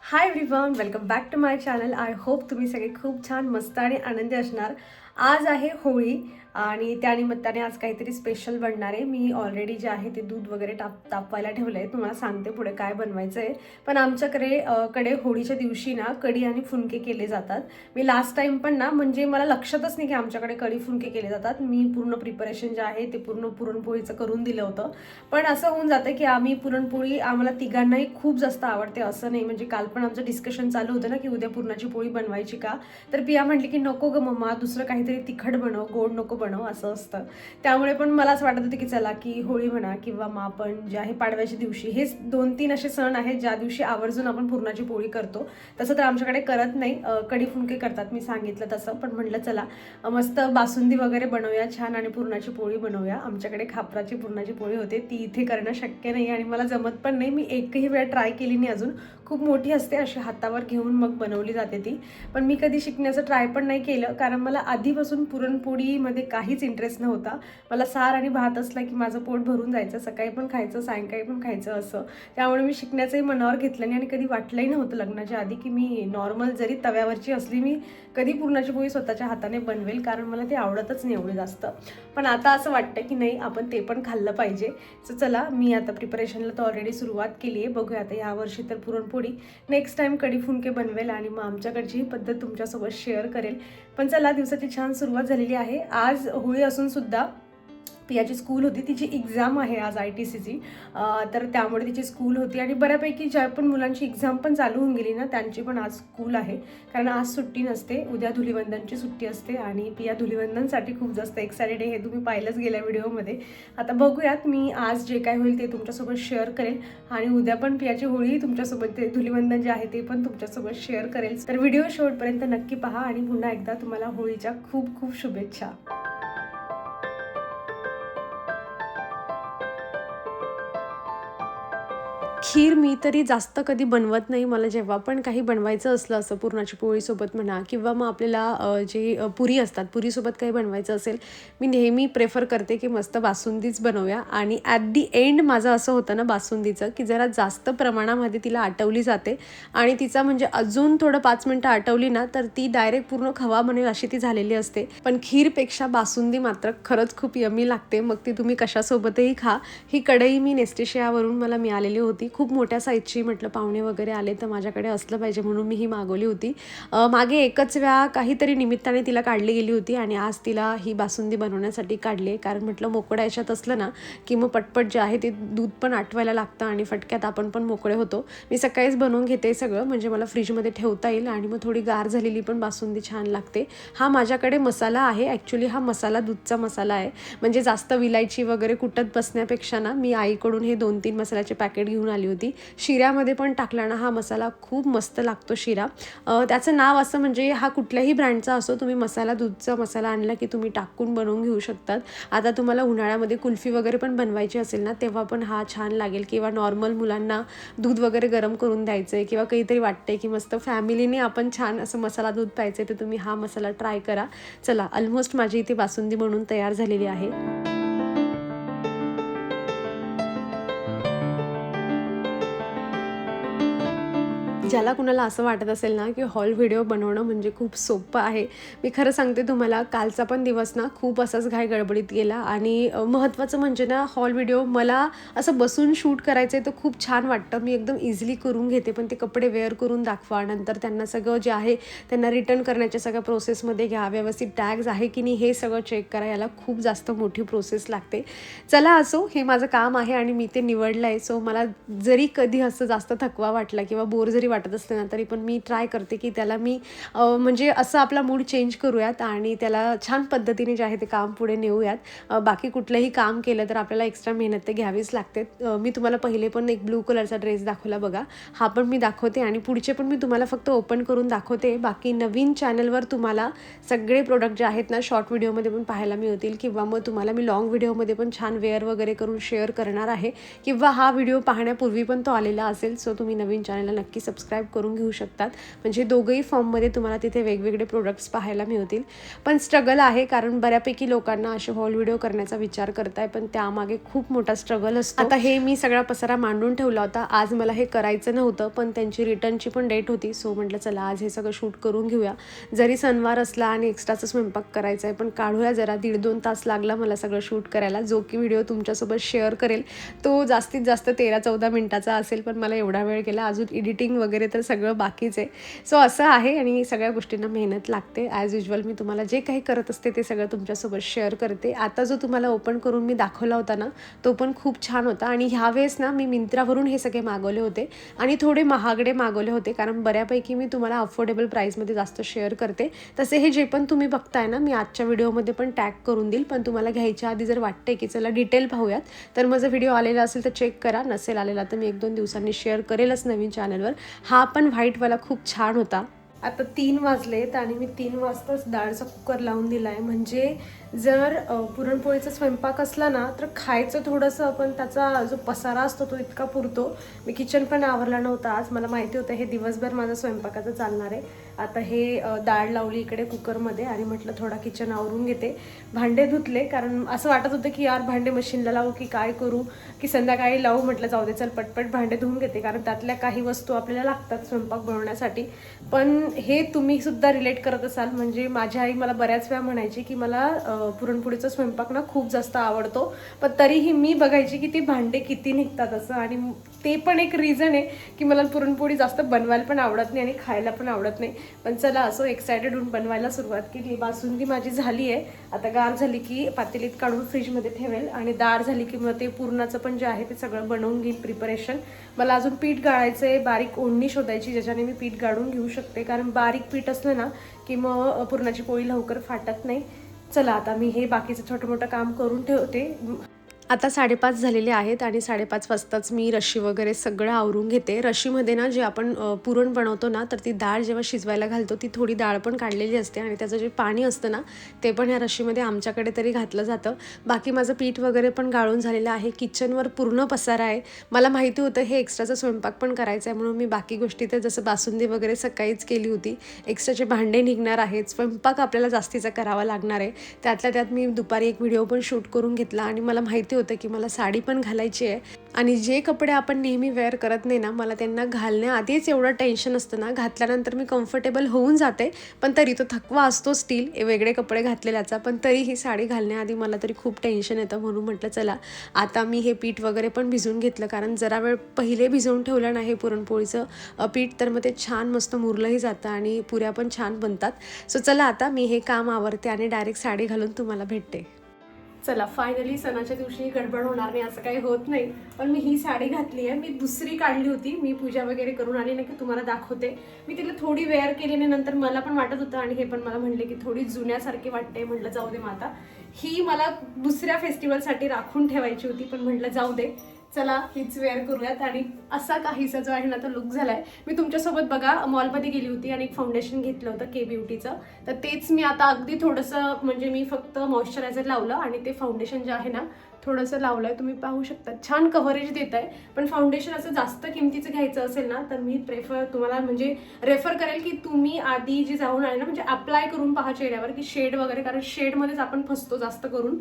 High everyone, welcome back to my channel. I hope तुम्ही सगळे खूप छान मस्त आणि आनंदी असणार. आज आहे होळी आणि त्यानिमित्ताने आज काहीतरी स्पेशल बनणार आहे. मी ऑलरेडी जे आहे ते दूध वगैरे तापवायला ठेवलं आहे. तुम्हाला सांगते पुढे काय बनवायचं आहे. पण आमच्याकडे होळीच्या दिवशी ना कढी आणि फुनके केले जातात. मी लास्ट टाइम पण ना म्हणजे मला लक्षातच नाही की आमच्याकडे कढी फुनके केले जातात. मी पूर्ण प्रिपरेशन जे आहे ते पूर्ण पुरणपोळीचं करून दिलं होतं. पण असं होऊन जातं की आम्ही पुरणपोळी आम्हाला तिघांनाही खूप जास्त आवडते असं नाही. म्हणजे काल पण आमचं डिस्कशन चालू होतं ना की उद्या पुरणाची पोळी बनवायची का. तर पिया म्हटली की नको ग मम्मा, दुसरं काहीतरी तिखट बनव, गोड नको बनव असं असतं. त्यामुळे पण मला असं वाटत होतं की चला की होळी म्हणा किंवा मग आपण जे आहे पाडव्याच्या दिवशी, हे 2-3 असे सण आहेत ज्या दिवशी आवर्जून आपण पुरणाची पोळी करतो. तसं तर आमच्याकडे करत नाही, कढी फुनके करतात मी सांगितलं तसं. पण म्हटलं चला मस्त बासुंदी वगैरे बनवूया छान आणि पुरणाची पोळी बनवूया. आमच्याकडे खापराची पुरणाची पोळी होते, ती इथे करणं शक्य नाही आणि मला जमत पण नाही. मी एकही वेळा ट्राय केली नाही अजून. खूप मोठी असते, अशी हातावर घेऊन मग बनवली जाते ती. पण मी कधी शिकण्याचं ट्राय पण नाही केलं, कारण मला आधीपासून पुरणपोळीमध्ये काहीच इंटरेस्ट नव्हता. मला सार आणि भात असला की माझं पोट भरून जायचं, सकाळी पण खायचं सायंकाळी पण खायचं असं. त्यामुळे मी शिकण्याचंही मनावर घेतलं नाही आणि कधी वाटलंही नव्हतं लग्नाच्या आधी की मी नॉर्मल जरी तव्यावरची असली मी कधी पुरणाची पोळी स्वतःच्या हाताने बनवेल, कारण मला ते आवडतच नाही एवढे जास्त. पण आता असं वाटतं की नाही, आपण ते पण खाल्लं पाहिजे. सो चला, मी आता प्रिपरेशनला तर ऑलरेडी सुरुवात केली आहे. बघूया आता यावर्षी तर पुरणपोळी, नेक्स्ट टाइम कढी फुनके बनवेल आणि मग आमच्याकडची ही पद्धत तुमच्यासोबत शेअर करेल. पण चला, दिवसाची छान सुरुवात झालेली आहे. आज होळी असून सुद्धा पियाची स्कूल होती, तिची एक्झाम आहे आज ITCची. तर त्यामुळे तिची स्कूल होती आणि बऱ्यापैकी ज्या पण मुलांची एक्झाम पण चालू होऊन गेली ना, त्यांची पण आज स्कूल आहे. कारण आज सुट्टी नसते, उद्या धुलिवंदनची सुट्टी असते आणि पिया धुलिवंदनसाठी खूप जास्त एक्सायटेड आहे. हे तुम्ही पाहिलंच गेल्या व्हिडिओमध्ये. आता बघूयात, मी आज जे काय होईल ते तुमच्यासोबत शेअर करेल आणि उद्या पण पियाची होळी तुमच्यासोबत, ते धुलिवंदन जे आहे ते पण तुमच्यासोबत शेअर करेल. तर व्हिडिओ शेवटपर्यंत नक्की पहा आणि पुन्हा एकदा तुम्हाला होळीच्या खूप खूप शुभेच्छा. खीर मी तरी जास्त कधी बनवत नाही. मला जेव्हा पण काही बनवायचं असलं, असं पुरणाची पोळीसोबत म्हणा किंवा मग आपल्याला पुरी असतात, पुरीसोबत काही बनवायचं असेल, मी नेहमी प्रेफर करते की मस्त बासुंदीच बनवूया. आणि ॲट दी एंड माझं असं होतं ना बासुंदीचं, की जरा जास्त प्रमाणामध्ये तिला आटवली जाते आणि तिचा म्हणजे अजून थोडं 5 मिनटं आटवली ना, तर ती डायरेक्ट पूर्ण खवा बनेल अशी ती झालेली असते. पण खीरपेक्षा बासुंदी मात्र खरंच खूप यमी लागते. मग ती तुम्ही कशासोबतही खा. ही कढई मी नेस्टेशियावरून मला मिळालेली होती, खूप मोठ्या साईजची. म्हटलं पाहुणे वगैरे आले तर माझ्याकडे असलं पाहिजे म्हणून मी ही मागवली होती. मागे एकच वेळा काहीतरी निमित्ताने तिला काढली गेली होती आणि आज तिला ही बासुंदी बनवण्यासाठी काढली आहे. कारण म्हटलं मोकळ्या याच्यात असलं ना की मग पटपट जे आहे ते दूध पण आटवायला लागतं आणि फटक्यात आपण पण मोकळे होतो. मी सकाळीच बनवून घेते सगळं, म्हणजे मला फ्रीजमध्ये ठेवता येईल आणि मग थोडी गार झालेली पण बासुंदी छान लागते. हा माझ्याकडे मसाला आहे, ॲक्च्युली हा मसाला दूधचा मसाला आहे. म्हणजे जास्त विलायची वगैरे कुटत बसण्यापेक्षा ना, मी आईकडून हे 2-3 मसाल्याचे पॅकेट घेऊन आली होती. शिऱ्यामध्ये पण टाकला ना हा मसाला खूप मस्त लागतो शिरा. त्याचं नाव असं, म्हणजे हा कुठल्याही ब्रँडचा असो, तुम्ही मसाला दूधचा मसाला आणला की तुम्ही टाकून बनवून घेऊ शकतात. आता तुम्हाला उन्हाळ्यामध्ये कुल्फी वगैरे पण बनवायची असेल ना, तेव्हा पण हा छान लागेल. किंवा नॉर्मल मुलांना दूध वगैरे गरम करून द्यायचं आहे किंवा काहीतरी वाटतंय की मस्त फॅमिलीने आपण छान असं मसाला दूध प्यायचं आहे, तर तुम्ही हा मसाला ट्राय करा. चला, ऑलमोस्ट माझी इथे बासुंदी बनवून तयार झालेली आहे. ज्याला कुणाला असं वाटत असेल ना की हॉल व्हिडिओ बनवणं म्हणजे खूप सोपं आहे, मी खरं सांगते तुम्हाला, कालचा पण दिवस ना खूप असाच घाई गडबडीत गेला. आणि महत्त्वाचं म्हणजे ना, हॉल व्हिडिओ मला असं बसून शूट करायचं आहे तर खूप छान वाटतं, मी एकदम इझिली करून घेते. पण ते कपडे वेअर करून दाखवा, नंतर त्यांना सगळं जे आहे त्यांना रिटर्न करण्याच्या सगळ्या प्रोसेसमध्ये घ्या, व्यवस्थित टॅग्स आहे की नाही हे सगळं चेक करा, याला खूप जास्त मोठी प्रोसेस लागते. चला असो, हे माझं काम आहे आणि मी ते निवडलं आहे. सो मला जरी कधी असं जास्त थकवा वाटला किंवा बोर जरी वाटत असते ना, तरी पण मी ट्राय करते की त्याला मी म्हणजे असं आपला मूड चेंज करूयात आणि त्याला छान पद्धतीने जे आहे ते काम पुढे नेऊयात. बाकी कुठलंही काम केलं तर आपल्याला एक्स्ट्रा मेहनत ते घ्यावीच लागते. मी तुम्हाला पहिले पण एक ब्लू कलरचा ड्रेस दाखवला बघा, हा पण मी दाखवते आणि पुढचे पण मी तुम्हाला फक्त ओपन करून दाखवते. बाकी नवीन चॅनलवर तुम्हाला सगळे प्रोडक्ट जे आहेत ना, शॉर्ट व्हिडिओमध्ये पण पाहायला मिळतील किंवा मग तुम्हाला मी लॉंग व्हिडिओमध्ये पण छान वेअर वगैरे करून शेअर करणार आहे, किंवा हा व्हिडिओ पाहण्यापूर्वी पण तो आलेला असेल. सो तुम्ही नवीन चॅनलला नक्की सबस्क्राईब सबस्क्राईब करून घेऊ शकतात. म्हणजे दोघंही फॉर्ममध्ये तुम्हाला तिथे वेगवेगळे प्रोडक्ट्स पाहायला मिळतील. पण स्ट्रगल आहे, कारण बऱ्यापैकी लोकांना असे हॉल व्हिडिओ करण्याचा विचार करताय, पण त्यामागे खूप मोठा स्ट्रगल असतो. आता हे मी सगळा पसारा मांडून ठेवला होता. आज मला हे करायचं नव्हतं, पण त्यांची रिटर्नची पण डेट होती. सो म्हटलं चला आज हे सगळं शूट करून घेऊया. जरी सणवार असला आणि एक्स्ट्राचा स्वयंपाक करायचा आहे, पण काढूया जरा. 1.5-2 तास लागला मला सगळं शूट करायला. जो की व्हिडिओ तुमच्यासोबत शेअर करेल तो जास्तीत जास्त 13-14 मिनिटाचा असेल, पण मला एवढा वेळ गेला. अजून एडिटिंग वगैरे तर सगळं बाकीच आहे. सो असं आहे आणि सगळ्या गोष्टींना मेहनत लागते. ॲज युजल मी तुम्हाला जे काही करत असते ते सगळं तुमच्यासोबत शेअर करते. आता जो तुम्हाला ओपन करून मी दाखवला होता ना, तो पण खूप छान होता. आणि ह्यावेळेस ना मी मिंत्रावरून हे सगळे मागवले होते आणि थोडे महागडे मागवले होते, कारण बऱ्यापैकी मी तुम्हाला अफोर्डेबल प्राईसमध्ये जास्त शेअर करते. तसे हे जे पण तुम्ही बघताय ना, मी आजच्या व्हिडिओमध्ये पण टॅग करून देईल. पण तुम्हाला घ्यायच्या आधी जर वाटते की चला डिटेल पाहूयात, तर माझा व्हिडिओ आलेला असेल तर चेक करा. नसेल आलेला तर मी 1-2 दिवसांनी शेअर करेलच नवीन चॅनलवर. हा पण व्हाईटवाला खूप छान होता. आता 3 वाजलेत आणि मी 3 वाजताच डाळचा कुकर लावून दिला आहे. म्हणजे जर पुरणपोळीचा स्वयंपाक असला ना, तर खायचं थोडंसं, पण त्याचा जो पसारा असतो तो इतका पुरतो. मी किचन पण आवरला नव्हता आज. मला माहिती होतं हे दिवसभर माझं स्वयंपाकाचं चालणार आहे. आता हे डाळ लावली इकडे कुकरमध्ये आणि म्हटलं थोडा किचन आवरून घेते. भांडे धुतले, कारण असं वाटत होतं की यार भांडे मशीनला लावू की काय करू, की संध्याकाळी लावू. म्हटलं जाऊ दे चल पटपट भांडे धुवून घेते, कारण त्यातल्या काही वस्तू आपल्याला लागतात स्वयंपाक बनवण्यासाठी. पण हे तुम्ही सुद्धा रिलेट करत असाल. म्हणजे माझी आई मला बऱ्याच वेळा म्हणायची की मला पुरणपोळीचा स्वयंपाक ना खूप जास्त आवडतो, पण तरीही मी बघायची की ती भांडे किती निघतात असं. आणि ते पण एक रिझन आहे की मला पुरणपोळी जास्त बनवायला पण आवडत नाही आणि खायला पण आवडत नाही. पण चला असं एक्सायटेड होऊन बनवायला सुरुवात केली. बासुंदी माझी झाली आहे. आता गार झाली की पातेलीत काढून फ्रीजमध्ये ठेवेल आणि डाळ झाली की मग ते पुरणाचं पण जे आहे ते सगळं बनवून घेईल प्रिपरेशन. मला अजून पीठ गाळायचं आहे. बारीक ओढणी शोधायची ज्याच्याने मी पीठ गाळून घेऊ शकते, कारण बारीक पीठ असलं ना की मग पुरणाची पोळी लवकर फाटत नाही. चला आता मी हे बाकीचं छोटं मोठं काम करून ठेवते. आता 5:30 झालेले आहेत आणि 5:30 वाजताच मी रशी वगैरे सगळं आवरून घेते. रशीमध्ये ना जे आपण पुरण बनवतो ना, तर ती डाळ जेव्हा शिजवायला घालतो ती थोडी डाळ पण काढलेली असते आणि त्याचं जे पाणी असतं ना ते पण ह्या रशीमध्ये आमच्याकडे तरी घातलं जातं. बाकी माझं पीठ वगैरे पण गाळून झालेलं आहे. किचनवर पूर्ण पसारा आहे. मला माहिती होतं हे एक्स्ट्राचा स्वयंपाक पण करायचा आहे, म्हणून मी बाकी गोष्टी तर जसं बासुंदी वगैरे सकाळीच केली होती. एक्स्ट्राचे भांडे निघणार आहेत. स्वयंपाक आपल्याला जास्तीचा करावा लागणार आहे. त्यातल्या त्यात मी दुपारी एक व्हिडिओ पण शूट करून घेतला आणि मला माहिती होतं की मला साडी पण घालायची आहे. आणि जे कपडे आपण नेहमी वेअर करत नाही ना, मला त्यांना घालण्याआधीच एवढं टेन्शन असतं ना, घातल्यानंतर मी कम्फर्टेबल होऊन जाते, पण तरी तो थकवा असतो स्टील वेगळे कपडे घातलेल्याचा. पण तरी ही साडी घालण्याआधी मला तरी खूप टेन्शन येतं. म्हणून म्हटलं चला आता मी हे पीठ वगैरे पण भिजवून घेतलं, कारण जरा वेळ पहिले भिजवून ठेवलं नाही पुरणपोळीचं पीठ तर मग ते छान मस्त मुरलंही जातं आणि पुऱ्या पण छान बनतात. सो चला आता मी हे काम आवरते आणि डायरेक्ट साडी घालून तुम्हाला भेटते. चला फायनली सणाच्या दिवशी गडबड होणार नाही असं काही होत नाही. पण मी ही साडी घातली आहे. मी दुसरी काढली होती. मी पूजा वगैरे करून आली नाही की तुम्हाला दाखवते. मी तिला थोडी वेअर केली आणि नंतर मला पण वाटत होतं आणि हे पण मला म्हणले की थोडी जुन्यासारखी वाटते. म्हटलं जाऊ दे माता, ही मला दुसऱ्या फेस्टिवलसाठी राखून ठेवायची होती, पण म्हटलं जाऊ दे चला हीच वेअर करूयात. आणि असा काहीसा जो आहे ना तो लुक झालाय. मी तुमच्यासोबत बघा मॉलमध्ये गेली होती आणि एक फाउंडेशन घेतलं होतं के ब्युटीचं, तर तेच मी आता अगदी थोडंसं म्हणजे मी फक्त मॉइश्चरायझर लावलं आणि ते फाउंडेशन जे आहे ना थोडंसं लावलंय. तुम्ही पाहू शकता छान कव्हरेज देत आहे. पण फाउंडेशन असं जास्त किमतीचं घ्यायचं असेल ना तर मी तुम्हाला म्हणजे रेफर करेल की तुम्ही आधी जे जाऊन आहे ना म्हणजे अप्लाय करून पहा चेहऱ्यावर की शेड वगैरे, कारण शेडमध्येच आपण फसतो जास्त करून.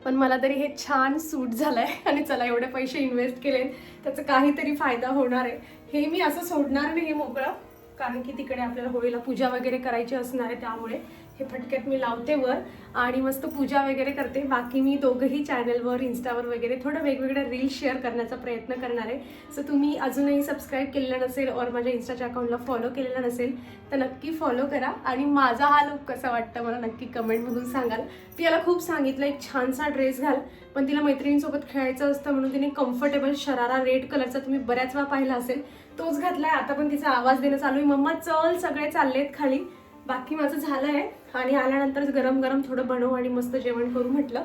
पण मला तरी हे छान सूट झालंय आणि चला एवढे पैसे इन्व्हेस्ट केले त्याचा काहीतरी फायदा होणार आहे. हे मी असं सोडणार नाही हे मोकळं, कारण की तिकडे आपल्याला होळीला पूजा वगैरे करायची असणार आहे. त्यामुळे हे फटक्यात मी लावते वर आणि मस्त पूजा वगैरे करते. बाकी मी दोघंही चॅनलवर इंस्टावर वगैरे थोडं वेगवेगळ्या रील्स शेअर करण्याचा प्रयत्न करणार आहे. सो तुम्ही अजूनही सबस्क्राईब केलेलं नसेल और माझ्या इंस्टाच्या अकाउंटला फॉलो केलेलं नसेल तर नक्की फॉलो करा. आणि माझा हा लुक कसा वाटतं मला नक्की कमेंटमधून सांगाल. ती याला खूप सांगितलं एक छानसा ड्रेस घाल, पण तिला मैत्रिणींसोबत खेळायचं असतं म्हणून तिने कम्फर्टेबल शरारा रेड कलरचा तुम्ही बऱ्याच वेळा पाहिला असेल तोच घातलाय. आता पण तिचा आवाज देणं चालू आहे, मम्मा चल सगळे चाललेत खाली. बाकी माझं झालं आहे आणि आल्यानंतर गरम गरम थोडं बनवू आणि मस्त जेवण करू म्हटलं.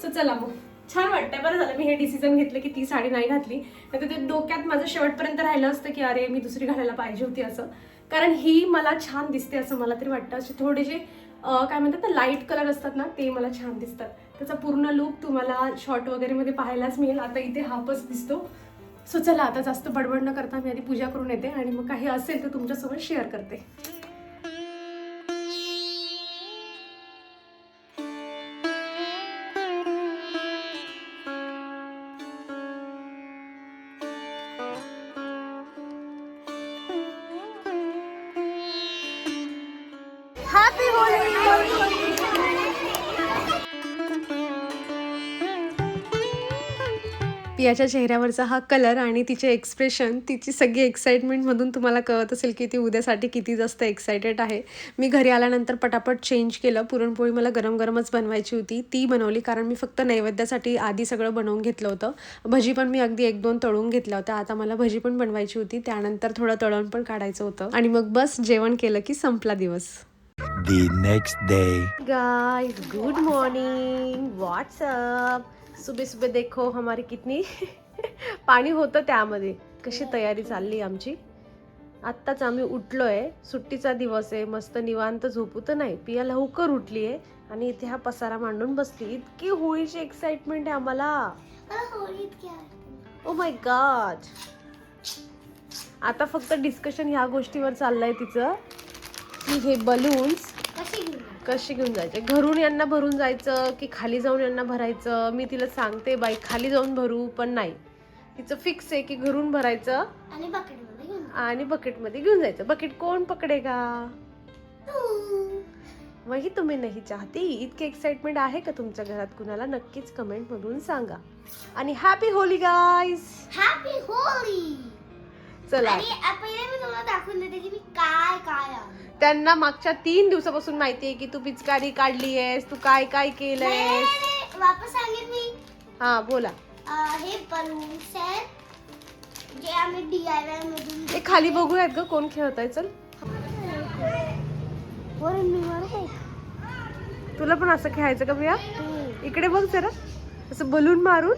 सो चला मग छान वाटतंय. बरं झालं मी हे डिसिजन घेतलं की ती साडी नाही घातली, नाही तर ते डोक्यात माझं शेवटपर्यंत राहिलं असतं की अरे मी दुसरी घालायला पाहिजे होती असं. कारण ही मला छान दिसते असं मला तरी वाटतं. असे थोडेसे काय म्हणतात ना लाईट कलर असतात ना ते मला छान दिसतात. त्याचा पूर्ण लुक तुम्हाला शॉर्ट वगैरे मध्ये पाहायलाच मिळेल. आता इथे हापच दिसतो. सो चला आता जास्त बडबड न करता मी आधी पूजा करून येते आणि मग काही असेल तर तुमच्यासोबत शेअर करते. Happy Holy. पियाच्या चेहऱ्यावरचा हा कलर आणि तिचे एक्सप्रेशन, तिची सगळी एक्साइटमेंटमधून तुम्हाला कळत असेल की ती उद्यासाठी किती जास्त एक्सायटेड आहे. मी घरी आल्यानंतर पटापट चेंज केलं. पुरणपोळी मला गरम गरमच बनवायची होती, ती बनवली कारण मी फक्त नैवेद्यासाठी आधी सगळं बनवून घेतलं होतं. भजी पण मी अगदी 1-2 तळून घेतल्या होत्या. आता मला भजी पण बनवायची होती, त्यानंतर थोडं तळण पण काढायचं होतं आणि मग बस जेवण केलं की संपला दिवस. The next day. Guys good morning, what's up. सुबह सुबह देखो हमारी कितनी पाणी होतं त्यामध्ये. कशी तयारी चालली आमची. आत्ताच आम्ही उठलोय, सुट्टीचा दिवस आहे, मस्त निवांत झोपू तर नाही. पिया लवकर उठली आहे आणि इथे हा पसारा मांडून बसली. इतकी होळीची एक्साइटमेंट आहे आम्हाला. Oh my God. आता फक्त डिस्कशन ह्या गोष्टीवर चाललंय तिचं की हे बलून्स कशी घेऊन जायचे. घरून यांना भरून जायचं की खाली जाऊन यांना भरायचं. मी तिला सांगते बाई खाली जाऊन भरू, पण नाही, तिचं फिक्स आहे की घरून भरायचं आणि बकेटमध्ये घेऊन जायचं. बकेट कोण पकडेगा? वही तुम्ही नाही चाहती. इतके एक्साइटमेंट आहे का तुमच्या घरात कुणाला? नक्कीच कमेंट मधून सांगा. आणि happy Holy guys. Happy Holy. चला पहिले मी तुम्हाला दाखवून देते की मी काय काय आहे. त्यांना मागच्या 3 दिवसापासून माहितीये की तू पिचकारी काढली आहेस, तू काय काय केलंयस. वापस सांगेन मी. हा बोला. हे बलून्स आहेत जे आम्ही DIY मधून. ते खाली बघूयात ग कोण खेळताय. चल तुला पण असं खेळायचं का बिया? इकडे बघ जरा, असं बलून मारून.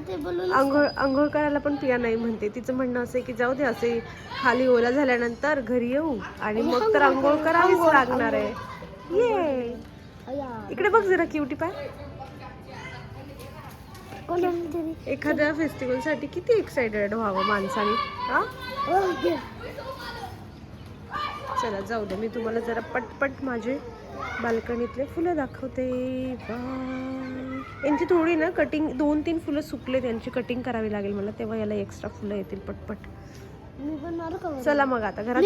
ते बलून आंघोळ करायला पण पिया नाही म्हणते. तिचं म्हणणं असं की जाऊ दे, असे खाली ओला झाल्यानंतर घरी येऊ आणि मग तर आंघोळ करावीच लागणार आहे. ये इकडे बघ जरा क्युटी पाय. एखाद्या फेस्टिवल साठी किती एक्साइटेड व्हावं माणसाने. चला जाऊ दे, मी तुम्हाला जरा पटपट माझे बाल्कनीतले फुलं दाखवते. यांची थोडी ना कटिंग, 2-3 फुलं सुकले, त्यांची कटिंग करावी लागेल मला, तेव्हा याला एक्स्ट्रा फुलं येतील पटपट. चला मग आता घरात.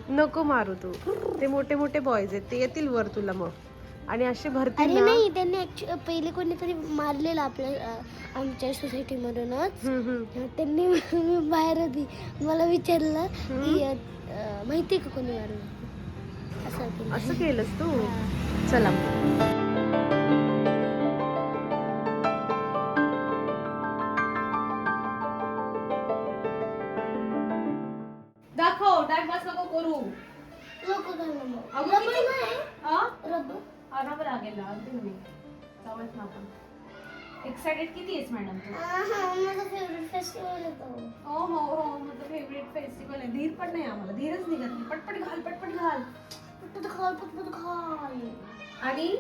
नको मारू तू, ते मोठे मोठे बॉयज आहेत, ते येतील वर तुला मग आणि असे भरतील ना. नाही, त्यांनी पहिले कोणीतरी मारलेलं आपल्या आमच्या सोसायटी मधूनच. त्यांनी बाहेर होती, मला विचारलं की माहिती का कोणी मारलं. असं केलंस तू. चला दाखव. टाइमपास नको करू. एक्साइटेड किती आहेस मॅडम तू? माझा फेवरेट फेस्टिवल येतो. हो हो हो, माझं फेवरेट फेस्टिवल आहे. धीर पण नाही आम्हाला, धीरच निघत नाही. पटपट घाल, पटपट घाल. पटपट खाल. आणि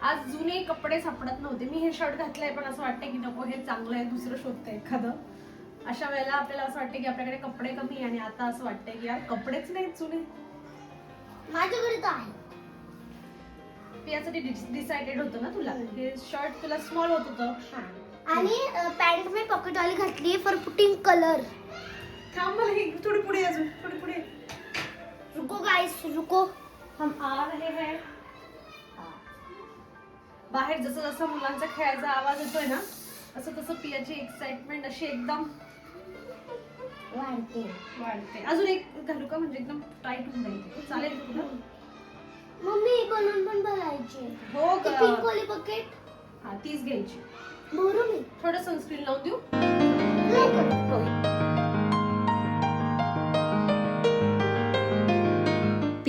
आज जुने कपडे सापडत नव्हते. मी हे शर्ट घातलंय पण असं वाटतं की नको, हे चांगलं आहे, दुसरं शोधतंय एखादं. अशा वेळेला आपल्याला असं वाटतं की आपल्याकडे कपडे कमी आहे आणि आता असं वाटतंय की यार कपडेच नाही जुने. माझ्याकडे तर आहे. यासाठी डिसाइडेड होतं ना तुला, हे शर्ट तुला स्मॉल होत होतं. आणि पॅन्ट मी पॉकेटवाली घातली फॉर पुटिंग कलर. थांब मला हे थोडी पुढे, अजून थोडी पुढे. रुको गाइस, रुको. हम आ रहे हैं. बाहेर जसं जसं मुलांचा खेळायचा आवाज येतोय ना, असं तसं पियाची एक्साइटमेंट अशी एकदम वाढते. अजून एक घालू का, म्हणजे एकदम टाईट होऊन जाईल. चालेल तुला? मम्मी बलून पण भरायचे. हो का? पिंक वाली बकेट. हा, तीच घ्यायची. भरू मी. थोडं सनस्क्रीन लावून देऊ.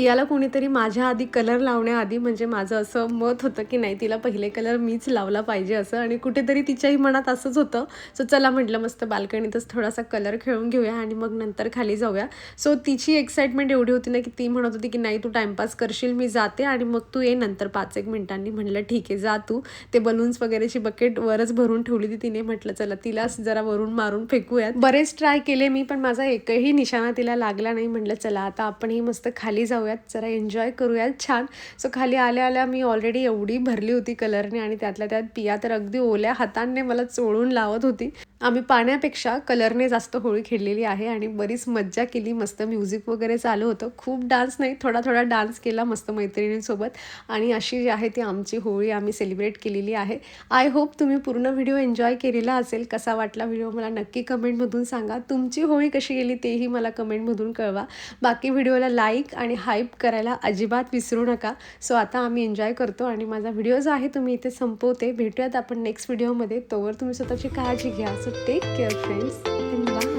पियाला कोणीतरी माझ्या आधी कलर लावण्याआधी म्हणजे माझं असं मत होतं की नाही तिला पहिले कलर मीच लावला पाहिजे असं, आणि कुठेतरी तिच्याही मनात असंच होतं. सो चला म्हटलं मस्त बाल्कनीतच थोडासा कलर खेळून घेऊया आणि मग नंतर खाली जाऊया. सो तिची एक्साइटमेंट एवढी होती ना की ती म्हणत होती की नाही तू टाइमपास करशील, मी जाते आणि मग तू ये नंतर 5-1 मिनिटांनी. म्हणलं ठीक आहे जा तू. ते बलून्स वगैरेची बकेट वरच भरून ठेवली ती तिने. म्हटलं चला तिलाच जरा वरून मारून फेकूयात. बरेच ट्राय केले मी पण माझा एकही निशाणा तिला लागला नाही. म्हटलं चला आता आपणही मस्त खाली जाऊयात, जरा एन्जॉय करूयात छान. सो खाली आल्या आल्या मी ऑलरेडी एवढी भरली होती कलरने आणि त्यातल्या त्यात पिया तर अगदी ओल्या हातांनी मला चोळून लावत होती. आम्ही पाण्यापेक्षा कलरने जास्त होळी खेळलेली आहे आणि बरीच मज्जा केली. मस्त म्युझिक वगैरे चालू होतं. खूप डान्स नाही, थोडा थोडा डान्स केला मस्त मैत्रिणींसोबत. आणि अशी जी आहे ती आमची होळी आम्ही सेलिब्रेट केलेली आहे. आय होप तुम्ही पूर्ण व्हिडिओ एन्जॉय केलेला असेल. कसा वाटला व्हिडिओ मला नक्की कमेंटमधून सांगा. तुमची होळी कशी गेली तेही मला कमेंटमधून कळवा. बाकी व्हिडिओला लाईक आणि हाईप करायला अजिबात विसरू नका. सो आता आम्ही एन्जॉय करतो आणि माझा व्हिडिओ जो आहे तुम्ही इथे संपवते. भेटूयात आपण नेक्स्ट व्हिडिओमध्ये. तोवर तुम्ही स्वतःची काळजी घ्या. So take care friends. Bye.